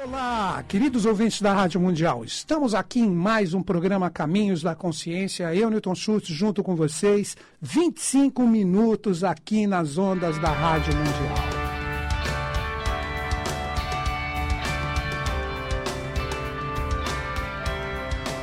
Olá, queridos ouvintes da Rádio Mundial. Estamos aqui em mais um programa Caminhos da Consciência. Eu, Newton Schultz, junto com vocês, 25 minutos aqui nas ondas da Rádio Mundial.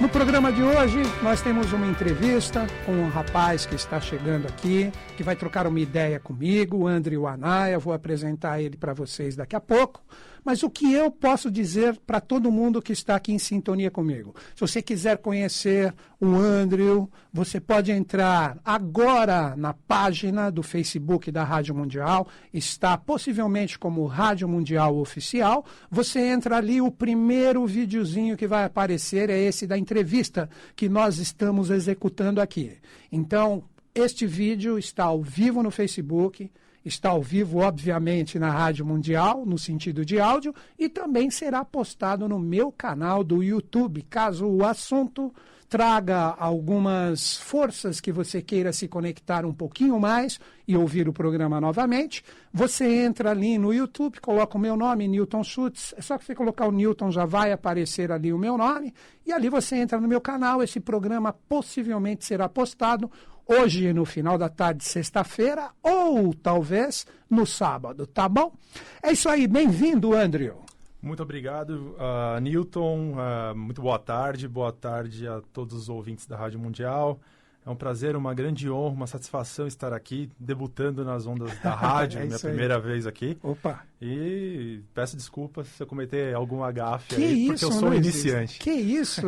No programa de hoje, nós temos uma entrevista com um rapaz que está chegando aqui, que vai trocar uma ideia comigo, o Andrew Anaya. Vou apresentar ele para vocês daqui a pouco. Mas o que eu posso dizer para todo mundo que está aqui em sintonia comigo? Se você quiser conhecer o Andrew, você pode entrar agora na página do Facebook da Rádio Mundial. Está possivelmente como Rádio Mundial Oficial. Você entra ali, o primeiro videozinho que vai aparecer é esse da entrevista que nós estamos executando aqui. Então, este vídeo está ao vivo no Facebook. Está ao vivo, obviamente, na Rádio Mundial, no sentido de áudio, e também será postado no meu canal do YouTube, caso o assunto traga algumas forças que você queira se conectar um pouquinho mais e ouvir o programa novamente. Você entra ali no YouTube, coloca o meu nome, Newton Schultz. É só que você colocar o Newton, já vai aparecer ali o meu nome. E ali você entra no meu canal, esse programa possivelmente será postado hoje, no final da tarde, sexta-feira, ou talvez no sábado, tá bom? É isso aí, bem-vindo, Andrew. Muito obrigado, Newton. Muito boa tarde a todos os ouvintes da Rádio Mundial. É um prazer, uma grande honra, uma satisfação estar aqui, debutando nas ondas da rádio, minha primeira vez aqui. Opa! E peço desculpas se eu cometer alguma gafe porque eu sou iniciante. Que isso?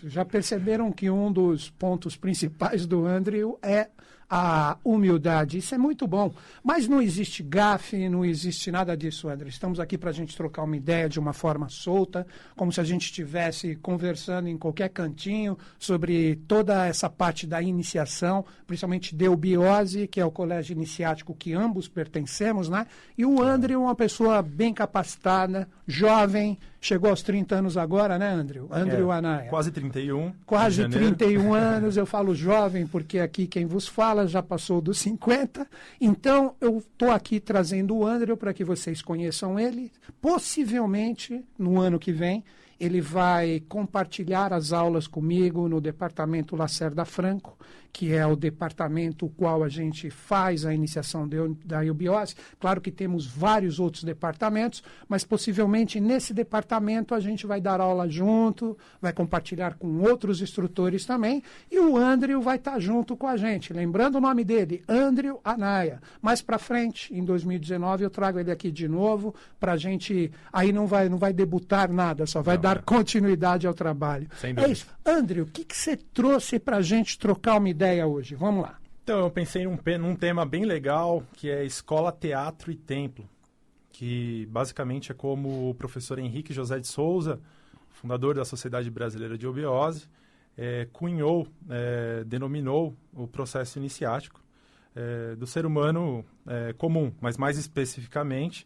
Já perceberam que um dos pontos principais do Andrew é a humildade. Isso é muito bom. Mas não existe gafe, não existe nada disso, André. Estamos aqui para a gente trocar uma ideia de uma forma solta, como se a gente estivesse conversando em qualquer cantinho sobre toda essa parte da iniciação, principalmente de eubiose, que é o colégio iniciático que ambos pertencemos, né? E o André é uma pessoa bem capacitada, jovem, chegou aos 30 anos agora, né, Andrew? Andrew Anaya. Quase 31. Quase 31 anos, eu falo jovem porque aqui quem vos fala já passou dos 50. Então, eu estou aqui trazendo o Andrew para que vocês conheçam ele. Possivelmente, no ano que vem, ele vai compartilhar as aulas comigo no departamento Lacerda Franco, que é o departamento qual a gente faz a iniciação da eubiose. Claro que temos vários outros departamentos, mas possivelmente nesse departamento a gente vai dar aula junto, vai compartilhar com outros instrutores também, e o Andrew vai estar junto com a gente. Lembrando o nome dele, Andrew Anaya. Mais para frente, em 2019, eu trago ele aqui de novo para a gente... Aí não vai debutar nada, só vai dar continuidade ao trabalho. É isso. Andrew, o que você trouxe para a gente trocar uma ideia hoje? Vamos lá. Então, eu pensei num tema bem legal, que é escola, teatro e templo, que basicamente é como o professor Henrique José de Souza, fundador da Sociedade Brasileira de Eubiose, denominou o processo iniciático do ser humano comum, mas mais especificamente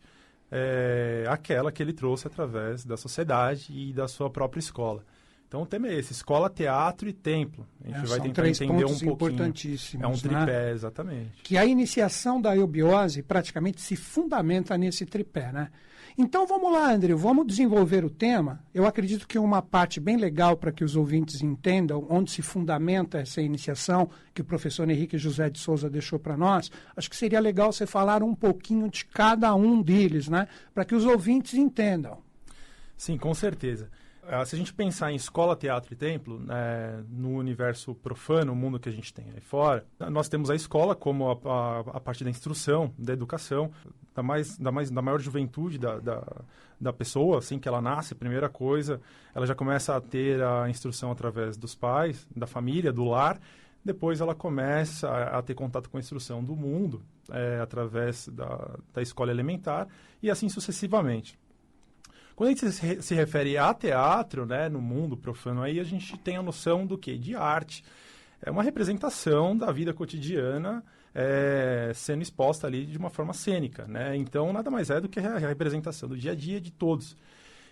aquela que ele trouxe através da sociedade e da sua própria escola. Então o tema é esse, escola, teatro e templo. A gente vai tentar entender um pouquinho. Importantíssimos, é um tripé, né? Exatamente. Que a iniciação da eubiose praticamente se fundamenta nesse tripé, né? Então vamos lá, Andrew, vamos desenvolver o tema. Eu acredito que uma parte bem legal para que os ouvintes entendam onde se fundamenta essa iniciação que o professor Henrique José de Souza deixou para nós, acho que seria legal você falar um pouquinho de cada um deles, né? Para que os ouvintes entendam. Sim, com certeza. Se a gente pensar em escola, teatro e templo, no universo profano, o mundo que a gente tem aí fora, nós temos a escola como a parte da instrução, da educação, da maior juventude da pessoa, assim que ela nasce, primeira coisa, ela já começa a ter a instrução através dos pais, da família, do lar. Depois ela começa a ter contato com a instrução do mundo, através da escola elementar, e assim sucessivamente. Quando a gente se refere a teatro, né, no mundo profano, aí a gente tem a noção do quê? De arte. É uma representação da vida cotidiana sendo exposta ali de uma forma cênica, né? Então, nada mais é do que a representação do dia a dia de todos.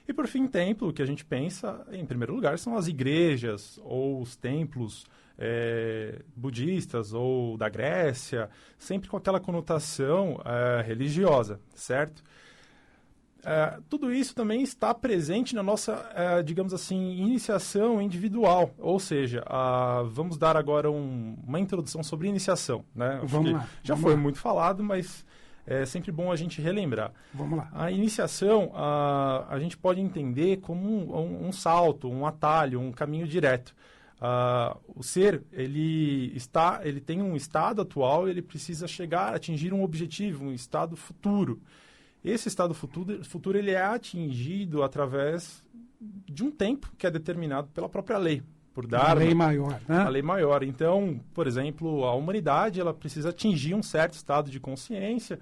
E, por fim, templo, o que a gente pensa, em primeiro lugar, são as igrejas ou os templos budistas ou da Grécia, sempre com aquela conotação religiosa, certo? Tudo isso também está presente na nossa, digamos assim, iniciação individual. Ou seja, vamos dar agora uma introdução sobre iniciação. Né? Vamos lá. Já foi muito falado, mas é sempre bom a gente relembrar. Vamos lá. A iniciação, a gente pode entender como um salto, um atalho, um caminho direto. O ser, ele tem um estado atual, ele precisa atingir um objetivo, um estado futuro. Esse estado futuro ele é atingido através de um tempo que é determinado pela própria lei, por Dharma. A lei maior, né? A lei maior. Então, por exemplo, a humanidade ela precisa atingir um certo estado de consciência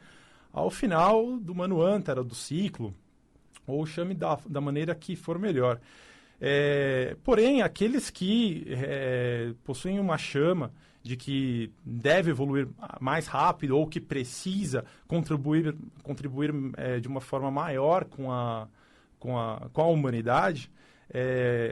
ao final do Manvantara, do ciclo, ou chame da maneira que for melhor. Porém, aqueles que possuem uma chama de que deve evoluir mais rápido ou que precisa contribuir de uma forma maior com a humanidade,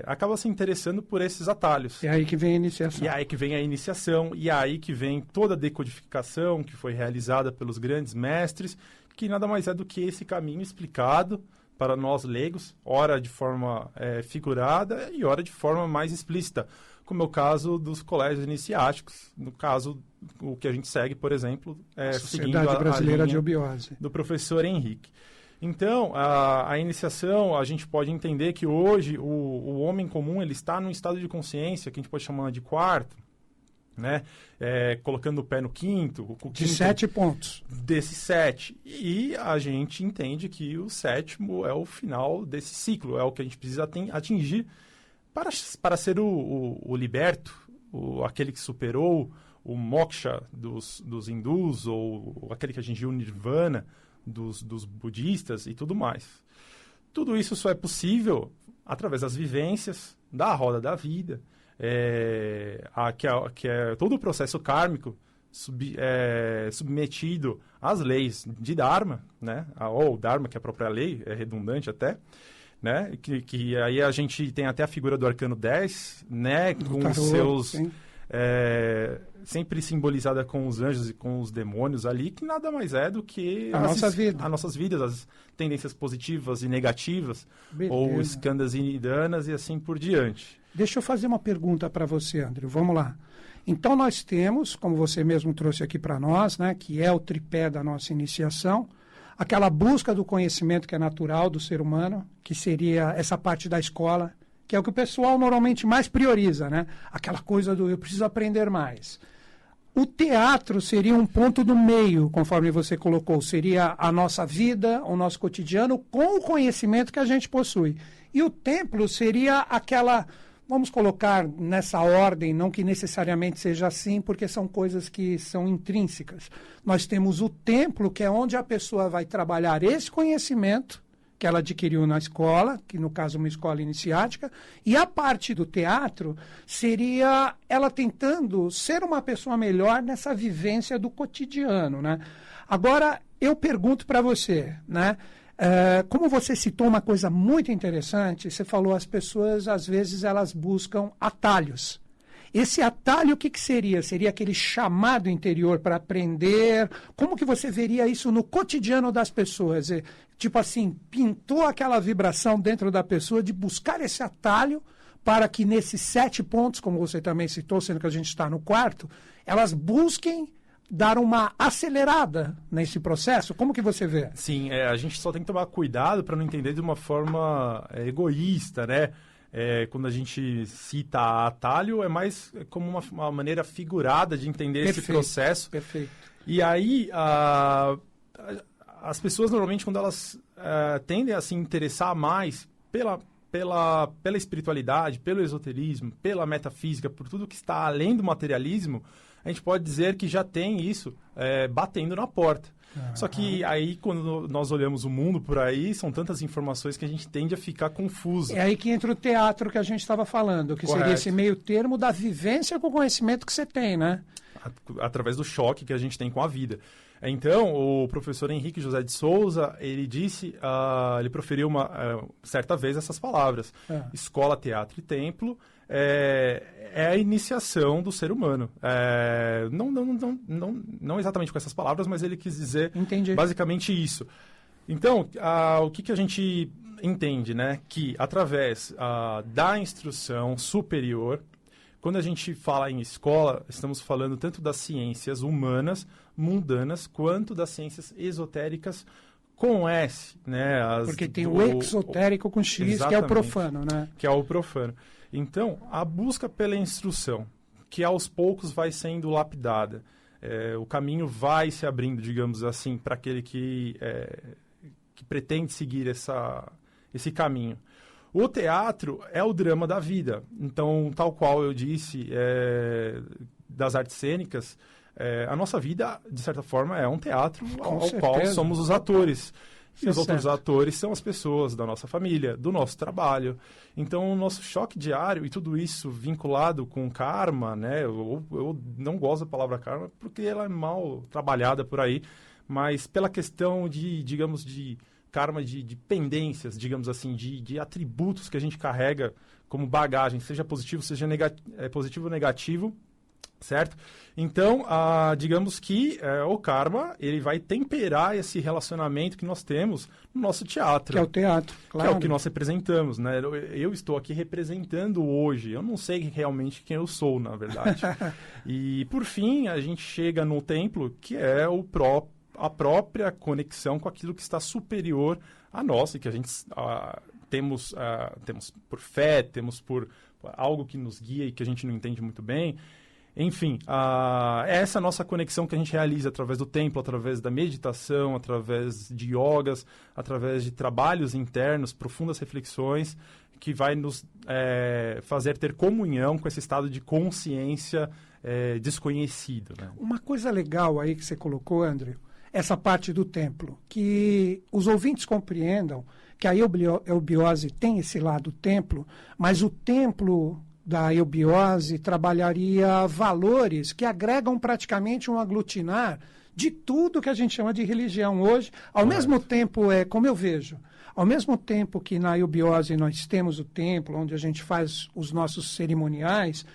acaba se interessando por esses atalhos. É aí que vem a iniciação. E aí que vem a iniciação, e aí que vem toda a decodificação que foi realizada pelos grandes mestres, que nada mais é do que esse caminho explicado para nós leigos, ora de forma figurada e ora de forma mais explícita, como é o caso dos colégios iniciáticos, no caso, o que a gente segue, por exemplo, seguindo Sociedade Brasileira a de linha Obiose. do professor Henrique. Então, a iniciação, a gente pode entender que hoje o homem comum ele está num estado de consciência que a gente pode chamar de quarto, né? Colocando o pé no quinto. De 7 pontos. Desses 7. E a gente entende que o 7º é o final desse ciclo, é o que a gente precisa atingir para ser o liberto, aquele que superou o moksha dos hindus, ou aquele que atingiu o nirvana dos budistas e tudo mais. Tudo isso só é possível através das vivências, da roda da vida, que é todo o processo kármico submetido às leis de Dharma, né? Ou Dharma, que é a própria lei, é redundante até, né? Que aí a gente tem até a figura do Arcano 10, né? Com os seus... sempre simbolizada com os anjos e com os demônios ali, que nada mais é do que nossa vida. As nossas vidas, as tendências positivas e negativas, Beleza. ou skandhas e nidanas e assim por diante. Deixa eu fazer uma pergunta para você, André. Vamos lá. Então nós temos, como você mesmo trouxe aqui para nós, né, que é o tripé da nossa iniciação, aquela busca do conhecimento que é natural do ser humano, que seria essa parte da escola, que é o que o pessoal normalmente mais prioriza, né? Aquela coisa do eu preciso aprender mais. O teatro seria um ponto do meio, conforme você colocou, seria a nossa vida, o nosso cotidiano, com o conhecimento que a gente possui. E o templo seria aquela, vamos colocar nessa ordem, não que necessariamente seja assim, porque são coisas que são intrínsecas. Nós temos o templo, que é onde a pessoa vai trabalhar esse conhecimento que ela adquiriu na escola, que no caso uma escola iniciática, e a parte do teatro seria ela tentando ser uma pessoa melhor nessa vivência do cotidiano, né? Agora, eu pergunto para você, né? Como você citou uma coisa muito interessante, você falou as pessoas, às vezes, elas buscam atalhos. Esse atalho, o que seria? Seria aquele chamado interior para aprender? Como que você veria isso no cotidiano das pessoas? Tipo assim, pintou aquela vibração dentro da pessoa de buscar esse atalho para que nesses 7 pontos, como você também citou, sendo que a gente está no quarto, elas busquem dar uma acelerada nesse processo? Como que você vê? Sim, a gente só tem que tomar cuidado para não entender de uma forma egoísta, né? Quando a gente cita atalho, é mais como uma maneira figurada de entender esse processo. Perfeito. E aí, as pessoas, normalmente, quando elas tendem a se interessar mais pela espiritualidade, pelo esoterismo, pela metafísica, por tudo que está além do materialismo, a gente pode dizer que já tem isso batendo na porta. Só que aí, quando nós olhamos o mundo por aí, são tantas informações que a gente tende a ficar confuso. É aí que entra o teatro que a gente estava falando, que seria esse meio termo da vivência com o conhecimento que você tem, né? Através do choque que a gente tem com a vida. Então, o professor Henrique José de Souza, ele disse, ele proferiu certa vez essas palavras. Escola, teatro e templo é a iniciação do ser humano. Não exatamente com essas palavras, mas ele quis dizer basicamente isso. Então, o que a gente entende, né? Que através da instrução superior, quando a gente fala em escola, estamos falando tanto das ciências humanas, mundanas, quanto das ciências esotéricas com S, né? Porque tem o exotérico com X, que é o profano, né? Que é o profano. Então, a busca pela instrução, que aos poucos vai sendo lapidada, o caminho vai se abrindo, digamos assim, para aquele que pretende seguir esse caminho. O teatro é o drama da vida. Então, tal qual eu disse das artes cênicas, a nossa vida, de certa forma, é um teatro ao qual somos os atores. E os outros atores são as pessoas da nossa família, do nosso trabalho. Então, o nosso choque diário e tudo isso vinculado com karma, né? Eu não gosto da palavra karma porque ela é mal trabalhada por aí, mas pela questão de, digamos, de karma de pendências, digamos assim, de atributos que a gente carrega como bagagem, seja positivo, seja positivo ou negativo, certo? Então, digamos que o karma, ele vai temperar esse relacionamento que nós temos no nosso teatro. Que é o teatro, claro. Que é o que nós representamos, né? Eu estou aqui representando hoje. Eu não sei realmente quem eu sou, na verdade. E, por fim, a gente chega no templo, que é a própria conexão com aquilo que está superior a nós e que a gente temos por fé, temos por algo que nos guia e que a gente não entende muito bem. Enfim, essa nossa conexão que a gente realiza através do templo, através da meditação, através de yogas, através de trabalhos internos, profundas reflexões, que vai nos fazer ter comunhão com esse estado de consciência desconhecido. Né? Uma coisa legal aí que você colocou, André, essa parte do templo, que os ouvintes compreendam que a eubiose tem esse lado templo, mas o templo da eubiose trabalharia valores que agregam praticamente um aglutinar de tudo que a gente chama de religião hoje. Ao mesmo tempo, como eu vejo, ao mesmo tempo que na eubiose nós temos o templo, onde a gente faz os nossos cerimoniais,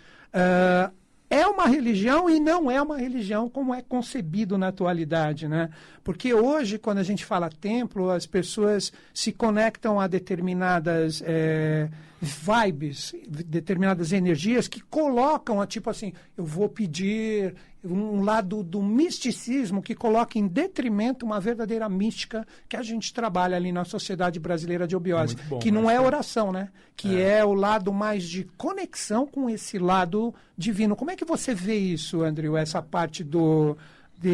é uma religião e não é uma religião como é concebido na atualidade, né? Porque hoje, quando a gente fala templo, as pessoas se conectam a determinadas vibes, determinadas energias que colocam, tipo assim, eu vou pedir um lado do misticismo que coloca em detrimento uma verdadeira mística que a gente trabalha ali na sociedade brasileira de eubiose, que não é oração, né? Que é o lado mais de conexão com esse lado divino. Como é que você vê isso, Andrew, essa parte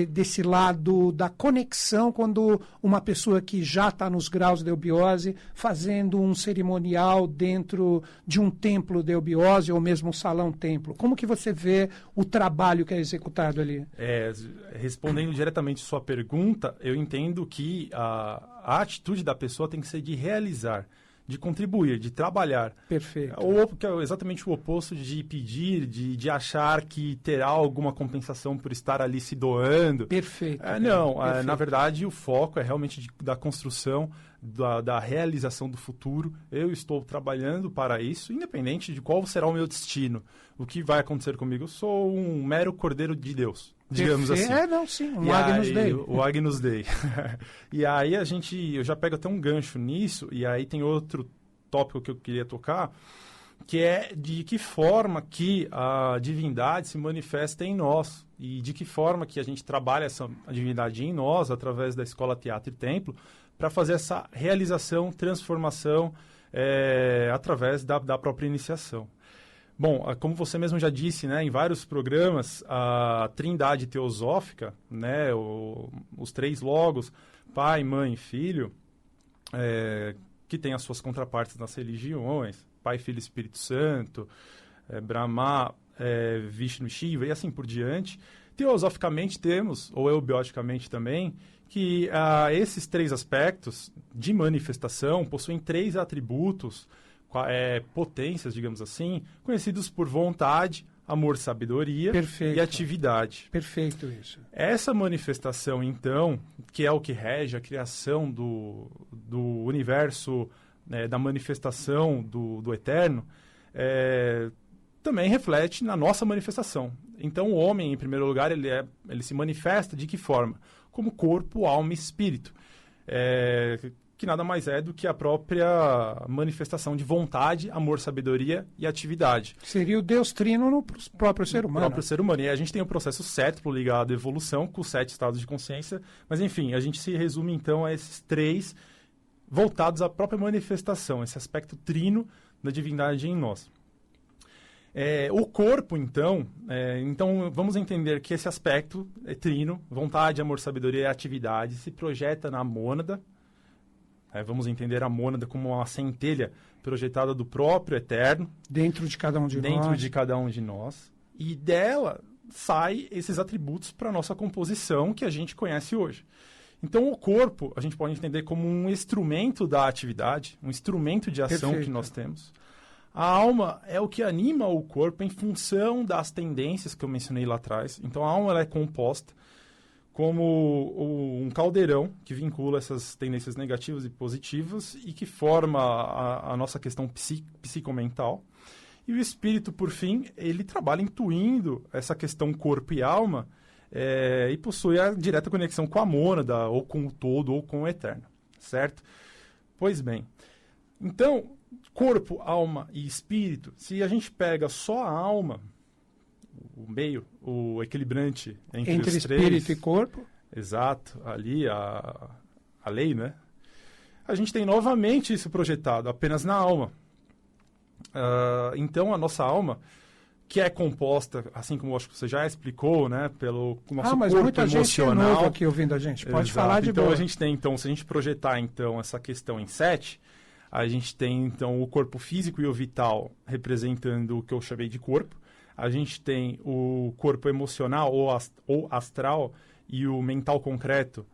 desse lado da conexão quando uma pessoa que já está nos graus da eubiose fazendo um cerimonial dentro de um templo da eubiose ou mesmo um salão-templo? Como que você vê o trabalho que é executado ali? Respondendo diretamente a sua pergunta, eu entendo que a atitude da pessoa tem que ser de realizar, de contribuir, de trabalhar. Perfeito. Que é exatamente o oposto de pedir, de achar que terá alguma compensação por estar ali se doando. Perfeito. Perfeito. Na verdade, o foco é realmente da construção, da realização do futuro. Eu estou trabalhando para isso, independente de qual será o meu destino. O que vai acontecer comigo? Eu sou um mero cordeiro de Deus, digamos assim. Um Agnus Dei. O Agnus Dei. E aí eu já pego até um gancho nisso, e aí tem outro tópico que eu queria tocar, que é de que forma que a divindade se manifesta em nós, e de que forma que a gente trabalha essa divindade em nós, através da Escola Teatro e Templo, para fazer essa realização, transformação, através da própria iniciação. Bom, como você mesmo já disse, né, em vários programas, a trindade teosófica, né, os três logos, Pai, Mãe e Filho, que tem as suas contrapartes nas religiões, Pai, Filho e Espírito Santo, Brahma, Vishnu, Shiva e assim por diante. Teosoficamente temos, ou eubioticamente também, que esses três aspectos de manifestação possuem três atributos, potências, digamos assim, conhecidos por vontade, amor, sabedoria e atividade. Perfeito isso. Essa manifestação, então, que é o que rege a criação do universo, da manifestação do eterno, também reflete na nossa manifestação. Então, o homem, em primeiro lugar, ele se manifesta de que forma? Como corpo, alma e espírito. que nada mais é do que a própria manifestação de vontade, amor, sabedoria e atividade. Seria o Deus Trino no próprio ser humano. No próprio ser humano. E a gente tem o processo sétuplo ligado à evolução, com os 7 estados de consciência. Mas, enfim, a gente se resume, então, a esses 3 voltados à própria manifestação, esse aspecto trino da divindade em nós. O corpo, então, vamos entender que esse aspecto trino, vontade, amor, sabedoria e atividade, se projeta na mônada. Vamos entender a mônada como uma centelha projetada do próprio Eterno. Dentro de cada um de nós. Dentro de cada um de nós. E dela saem esses atributos para a nossa composição que a gente conhece hoje. Então, o corpo, a gente pode entender como um instrumento da atividade, um instrumento de ação Perfeito. que nós temos. A alma é o que anima o corpo em função das tendências que eu mencionei lá atrás. Então, a alma ela é composta como um caldeirão que vincula essas tendências negativas e positivas e que forma a nossa questão psicomental. E o espírito, por fim, ele trabalha intuindo essa questão corpo e alma e possui a direta conexão com a mônada, ou com o todo, ou com o eterno, certo? Pois bem, então, corpo, alma e espírito, se a gente pega só a alma, o meio, o equilibrante entre os três... espírito e corpo. Exato, ali a lei, né? A gente tem novamente isso projetado apenas na alma. Então, a nossa alma, que é composta, assim como eu acho que você já explicou, né, pelo nosso mas corpo muita emocional. gente é nova aqui ouvindo a gente. Pode Exato. falar de então, boa. a gente tem, então, se a gente projetar, então, essa questão em 7, a gente tem, então, o corpo físico e o vital representando o que eu chamei de corpo. A gente tem o corpo emocional ou astral e o mental concreto,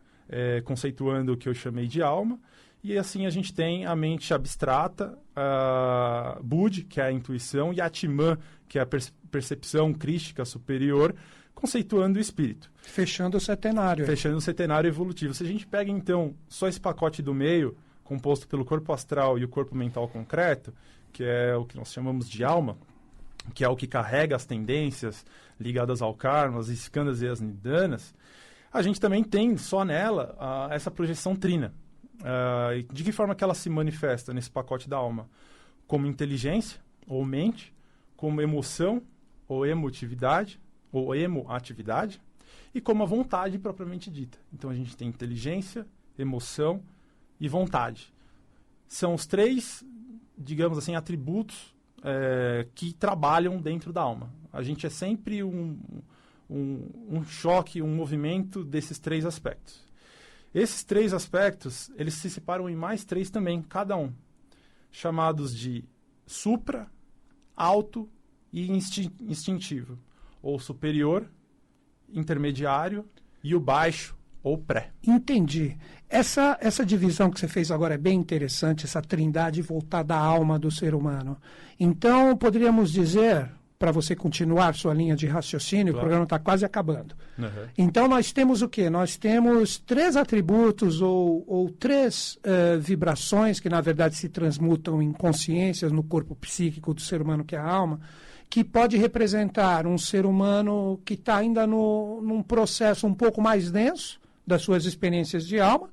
conceituando o que eu chamei de alma. E assim a gente tem a mente abstrata, a Bud, que é a intuição, e a Atman, que é a percepção crística superior, conceituando o espírito. Fechando o setenário. Fechando o setenário evolutivo. Se a gente pega, então, só esse pacote do meio, composto pelo corpo astral e o corpo mental concreto, que é o que nós chamamos de alma, que é o que carrega as tendências ligadas ao karma, as skandhas e as nidanas, a gente também tem só nela essa projeção trina. De que forma que ela se manifesta nesse pacote da alma? Como inteligência, ou mente, como emoção, ou emotividade, ou emoatividade, e como a vontade propriamente dita. Então a gente tem inteligência, emoção e vontade. São os 3, digamos assim, atributos que trabalham dentro da alma. A gente é sempre um choque, um movimento desses 3 aspectos. Esses 3 aspectos, eles se separam em mais 3 também, cada um, chamados de supra, alto e instintivo, ou superior, intermediário e o baixo, ou pré. Entendi. Essa divisão que você fez agora é bem interessante, essa trindade voltada à alma do ser humano. Então, poderíamos dizer, para você continuar sua linha de raciocínio, claro. O programa está quase acabando. Uhum. Então, nós temos o quê? Nós temos 3 atributos ou 3 vibrações que, na verdade, se transmutam em consciências no corpo psíquico do ser humano, que é a alma, que pode representar um ser humano que está ainda num processo um pouco mais denso das suas experiências de alma,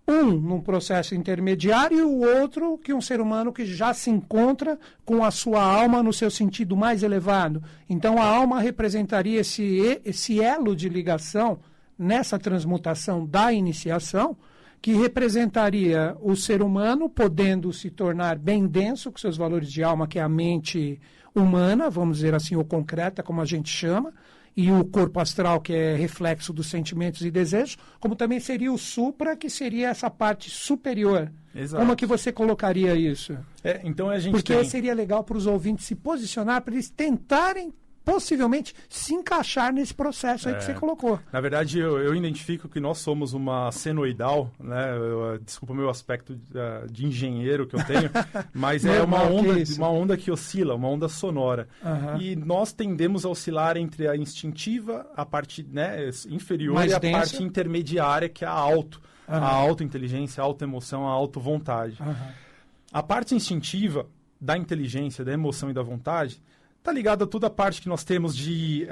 num processo intermediário e o outro que um ser humano que já se encontra com a sua alma no seu sentido mais elevado. Então a alma representaria esse elo de ligação nessa transmutação da iniciação, que representaria o ser humano podendo se tornar bem denso com seus valores de alma, que é a mente humana, vamos dizer assim, ou concreta, como a gente chama, e o corpo astral, que é reflexo dos sentimentos e desejos, como também seria o supra, que seria essa parte superior. Exato. Como é que você colocaria isso? Então a gente Porque seria legal para os ouvintes se posicionar, para eles tentarem, possivelmente, se encaixar nesse processo aí que você colocou. Na verdade, eu identifico que nós somos uma senoidal, né? Desculpa o meu aspecto de engenheiro que eu tenho, mas é uma onda que oscila, uma onda sonora. Uhum. E nós tendemos a oscilar entre a instintiva, a parte inferior mais e a densa. Parte intermediária, que é a autointeligência, a autoemoção, a autovontade. Uhum. A parte instintiva da inteligência, da emoção e da vontade Está ligado a toda a parte que nós temos de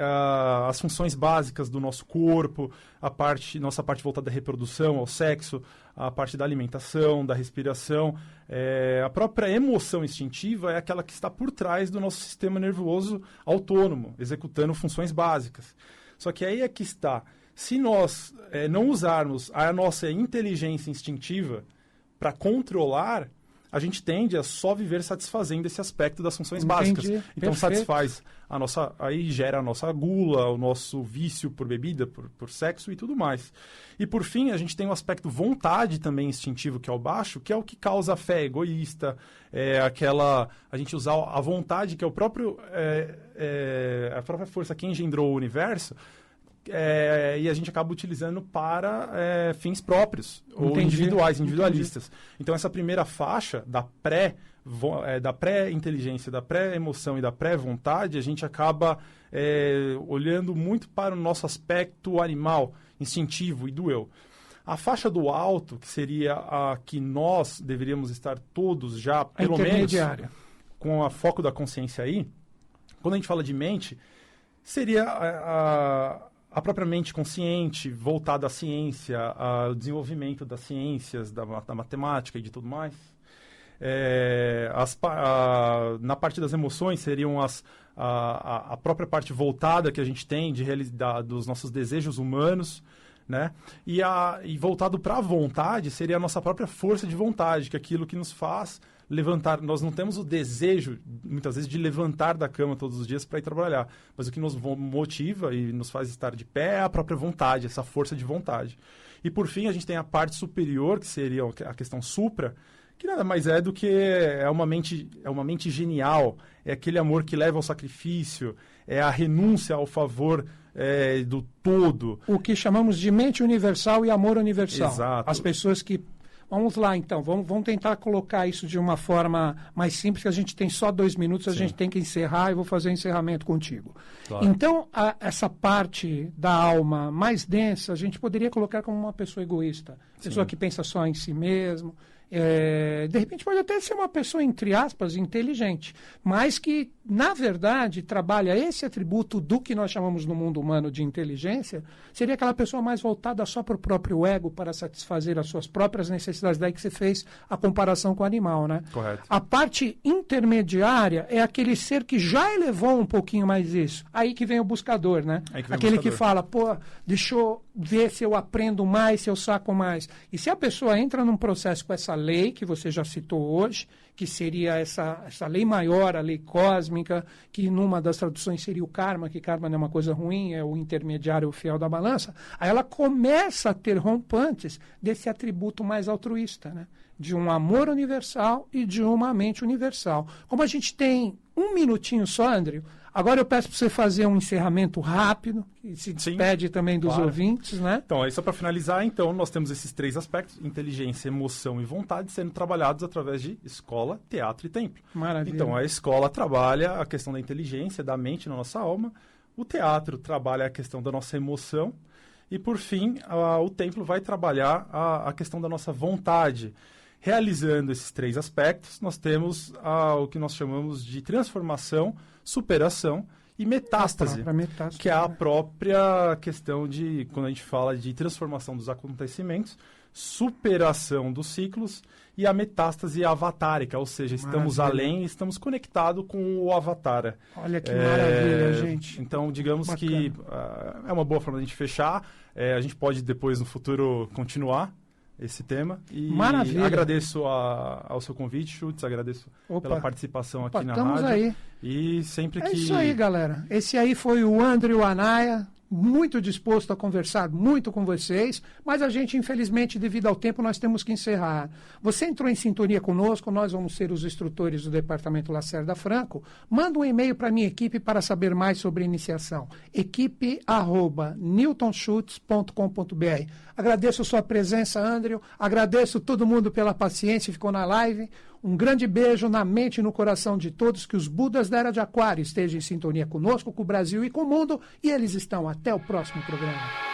as funções básicas do nosso corpo, nossa parte voltada à reprodução, ao sexo, a parte da alimentação, da respiração. A própria emoção instintiva é aquela que está por trás do nosso sistema nervoso autônomo, executando funções básicas. Só que aí é que está. Se nós não usarmos a nossa inteligência instintiva para controlar, a gente tende a só viver satisfazendo esse aspecto das funções básicas. Então, satisfaz aí gera a nossa gula, o nosso vício por bebida, por sexo e tudo mais. E, por fim, a gente tem o aspecto vontade também instintivo, que é o baixo, que é o que causa a fé egoísta, a gente usar a vontade, que é o próprio, a própria força que engendrou o universo, e a gente acaba utilizando para fins próprios ou individualistas. Então, essa primeira faixa da pré-inteligência, da pré-emoção e da pré-vontade, a gente acaba olhando muito para o nosso aspecto animal, instintivo e do eu. A faixa do alto, que seria a que nós deveríamos estar todos já, pelo menos, com a foco da consciência aí, quando a gente fala de mente, seria a própria mente consciente, voltada à ciência, ao desenvolvimento das ciências, da matemática e de tudo mais. Na parte das emoções, seriam a própria parte voltada que a gente tem dos nossos desejos humanos, né? E voltado para a vontade, seria a nossa própria força de vontade, que é aquilo que nos faz levantar. Nós não temos o desejo, muitas vezes, de levantar da cama todos os dias para ir trabalhar. Mas o que nos motiva e nos faz estar de pé é a própria vontade, essa força de vontade. E, por fim, a gente tem a parte superior, que seria a questão supra, que nada mais é do que uma mente genial, é aquele amor que leva ao sacrifício, é a renúncia ao favor do todo. O que chamamos de mente universal e amor universal. Exato. As pessoas que... Vamos lá, então. Vamos tentar colocar isso de uma forma mais simples, que a gente tem só 2 minutos, a gente tem que encerrar e vou fazer o encerramento contigo. Claro. Então, essa parte da alma mais densa, a gente poderia colocar como uma pessoa egoísta. Pessoa que pensa só em si mesmo. De repente pode até ser uma pessoa, entre aspas, inteligente, mas que, na verdade, trabalha esse atributo do que nós chamamos no mundo humano de inteligência, seria aquela pessoa mais voltada só para o próprio ego, para satisfazer as suas próprias necessidades. Daí que você fez a comparação com o animal, né? Correto. A parte intermediária é aquele ser que já elevou um pouquinho mais isso. Aí que vem o buscador, né? Aquele que fala, deixa eu ver se eu aprendo mais, se eu saco mais. E se a pessoa entra num processo com essa lei que você já citou hoje, que seria essa lei maior, a lei cósmica, que numa das traduções seria o karma, que karma não é uma coisa ruim, é o intermediário, o fiel da balança, aí ela começa a ter rompantes desse atributo mais altruísta, né? De um amor universal e de uma mente universal. Como a gente tem 1 minutinho só, André, agora eu peço para você fazer um encerramento rápido, que se despede também dos ouvintes, né? Então, aí só para finalizar, então, nós temos esses 3 aspectos, inteligência, emoção e vontade, sendo trabalhados através de escola, teatro e templo. Maravilha. Então, a escola trabalha a questão da inteligência, da mente na nossa alma, o teatro trabalha a questão da nossa emoção e, por fim, o templo vai trabalhar a questão da nossa vontade. Realizando esses 3 aspectos, nós temos o que nós chamamos de transformação, superação e metástase, que é a própria questão de, quando a gente fala de transformação dos acontecimentos, superação dos ciclos e a metástase avatárica, ou seja, estamos além, estamos conectados com o avatar. Olha que maravilha, gente. Então, digamos que é uma boa forma de a gente fechar. A gente pode depois, no futuro, continuar esse tema. E maravilha. Agradeço ao seu convite, Schutz, agradeço pela participação aqui na rádio. Aí. E sempre que... É isso aí, galera. Esse aí foi o André Anaya, muito disposto a conversar muito com vocês, mas a gente, infelizmente, devido ao tempo, nós temos que encerrar. Você entrou em sintonia conosco, nós vamos ser os instrutores do Departamento Lacerda Franco. Manda um e-mail para a minha equipe para saber mais sobre a iniciação. equipe@newtonschutz.com.br. Agradeço a sua presença, André. Agradeço todo mundo pela paciência que ficou na live. Um grande beijo na mente e no coração de todos, que os Budas da Era de Aquário estejam em sintonia conosco, com o Brasil e com o mundo, e eles estão. Até o próximo programa.